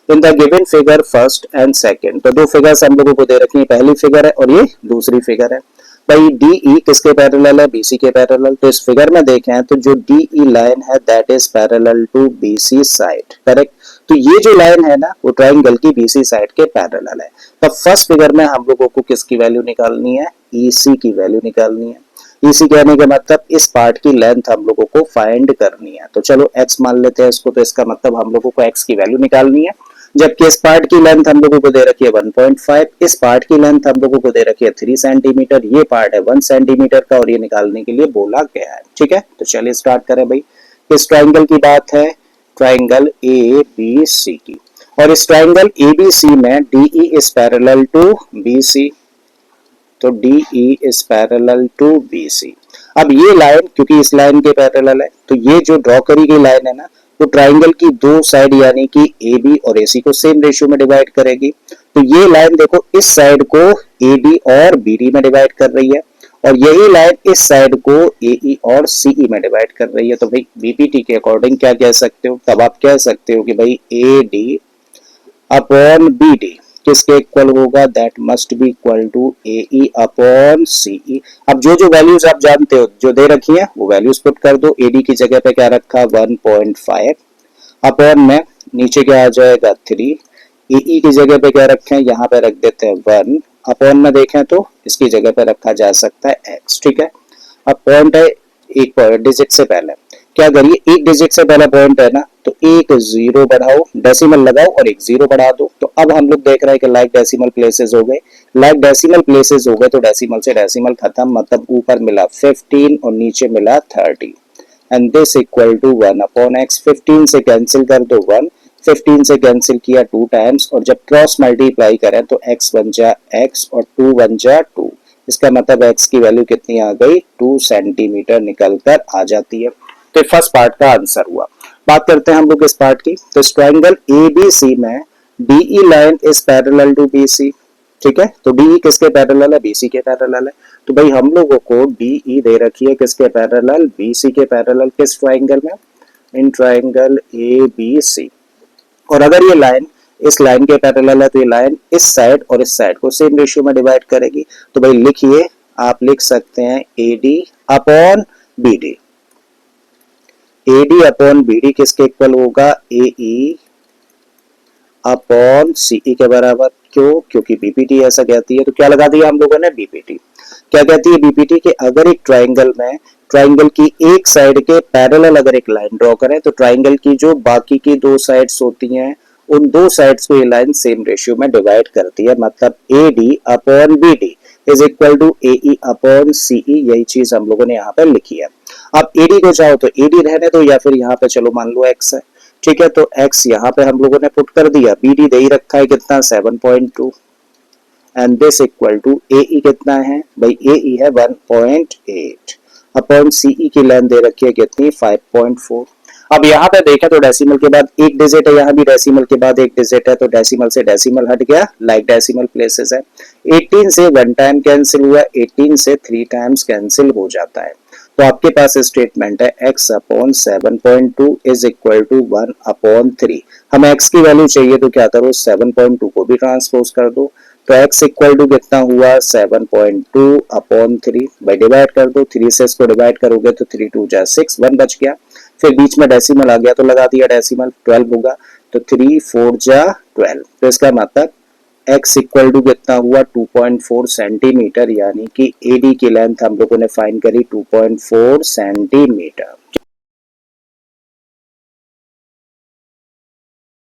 In the given figure first and second. तो दो figures हम लोगों को दे रखी है, पहली फिगर है और ये दूसरी फिगर है। भाई डी ई किसके पैरेलल है, बीसी के पैरेलल। तो इस फिगर में देखें तो जो डी ई लाइन है that is parallel to BC side, correct. तो ये जो लाइन है ना वो ट्राइंगल की बीसी साइड के पैरेलल है। तो फर्स्ट फिगर में हम लोगों को किसकी वैल्यू निकालनी है, ईसी की वैल्यू निकालनी है। ईसी कहने का मतलब इस पार्ट की लेंथ हम लोगों को फाइंड करनी है। तो चलो x मान लेते हैं इसको, तो इसका मतलब हम लोगों को x की वैल्यू निकालनी है। जबकि इस पार्ट की लेंथ हम लोगों को दे रखी है 1.5, इस पार्ट की लेंथ हम लोगों को दे रखी है 3 सेंटीमीटर, ये पार्ट है 1 सेंटीमीटर का और ये निकालने के लिए बोला गया है। ठीक है, तो चलिए स्टार्ट करें भाई। इस ट्राइंगल की बात है, ट्राइंगल ए बी सी की, और इस ट्राइंगल ए बी सी में D E is parallel to B C. तो DE is parallel to BC। अब ये लाइन क्योंकि इस लाइन के पैरेलल है, तो ये जो ड्रॉ करी गई लाइन है ना वो ट्राइंगल की दो साइड यानी कि AB और AC को सेम रेशियो में डिवाइड करेगी। तो ये लाइन देखो इस साइड को AD और BD में डिवाइड कर रही है और यही लाइन इस साइड को AE और CE में डिवाइड कर रही है। तो भाई BPT के अकॉर्डिंग क्या कह सकते हो, तब आप कह सकते हो कि भाई AD अपॉन BD किसके इक्वल होगा, that must be equal to AE upon CE। अब जो जो वैल्यूज आप जानते हो जो दे रखी है वो वैल्यूज पुट कर दो। AD की जगह पे क्या रखा 1.5 अपॉन में नीचे क्या आ जाएगा 3, AE की जगह पे क्या रखे हैं यहाँ पे रख देते हैं 1 अपॉन में देखें तो इसकी जगह पे रखा जा सकता है x। ठीक है, अब पॉइंट है एक डिजिट से पहले, क्या करिए एक डिजिट से पहला पॉइंट है ना तो एक जीरो बढ़ाओ, डेसिमल लगाओ और एक जीरो बढ़ा दो। तो अब हम लोग देख रहे हैं कि लाइक डेसिमल प्लेसेस हो गए, लाइक डेसिमल प्लेसेस हो गए तो डेसिमल से डेसिमल खत्म, मतलब ऊपर मिला 15 और नीचे मिला 30 and this equal to 1 upon x। 15 से कैंसिल कर दो 1, 15 से कैंसिल किया 2 टाइम्स और जब क्रॉस मल्टीप्लाई करें तो x बन जा x और 2 बन जा 2। इसका मतलब x की वैल्यू कितनी आ गई 2 सेंटीमीटर निकल कर आ जाती है। तो फर्स्ट पार्ट का आंसर हुआ। बात करते हैं हम लोग इस पार्ट की। तो इस ट्राइंगल ABC में DE line is parallel to BC। ठीक है, तो DE किसके पैरेलल है, BC के पैरेलल है। तो भाई हम लोगों को DE दे रखी है किसके पैरेलल, BC के पैरेलल। किस ट्राइंगल में, इन ट्राइंगल ABC। और अगर ये लाइन इस लाइन के पैरेलल है तो ये लाइन इस साइड और इस साइड को सेम रेशियो में डिवाइड करेगी। तो भाई लिखिए, आप लिख सकते हैं AD upon BD। AD upon BD किसके इक्वल होगा, AE अपॉन CE के बराबर। क्यों, क्योंकि BPT ऐसा कहती है। तो क्या लगा दिया हम लोगों ने, BPT। क्या कहती है BPT कि अगर एक ट्राइंगल में ट्राइंगल की एक साइड के पैरेलल अगर एक लाइन ड्रॉ करें तो ट्राइंगल की जो बाकी की दो साइड्स होती हैं उन दो साइड्स को ये लाइन सेम रेशियो में डिवाइड करती है। मतलब AD upon BD is equal to AE upon CE। यही चीज हम लोगों ने यहाँ पर लिखी है। अब AD को चाहो तो AD रहने दो या फिर यहाँ पे चलो मान लो x है। ठीक है, तो x यहाँ पे हम लोगों ने पुट कर दिया, BD दे ही रखा है कितना 7.2 and this equal to AE कितना है भाई, AE है 1.8 अपॉन CE की लेंथ दे रखी है कितनी 5.4। अब यहाँ पे देखें तो डेसिमल के बाद एक डिजिट है, यहाँ भी डेसिमल के बाद एक डिजिट है, तो डेसिमल से डेसिमल हट गया, लाइक डेसिमल प्लेसेस है। 18 से 1 टाइम कैंसिल हुआ, 18 से 3 टाइम्स कैंसिल हो जाता है। तो आपके पास स्टेटमेंट है x upon 7.2 is equal to 1 upon 3। हमें x की वैल्यू चाहिए तो क्या करो 7.2 को भी ट्रांसपोज कर दो। तो x इक्वल टू कितना हुआ 7.2 अपॉन 3, भाई डिवाइड कर दो, 3 से इसको डिवाइड करोगे तो 3 2 जा 6, 1 बच गया। फिर बीच में डेसिमल आ गया तो लगा दिया डेसिमल, 12 होगा तो 3 4 जा 12। तो इसका मतलब x इक्वल टू कितना हुआ 2.4 सेंटीमीटर, यानी कि AD की लेंथ हम लोगों ने फाइंड करी 2.4 सेंटीमीटर।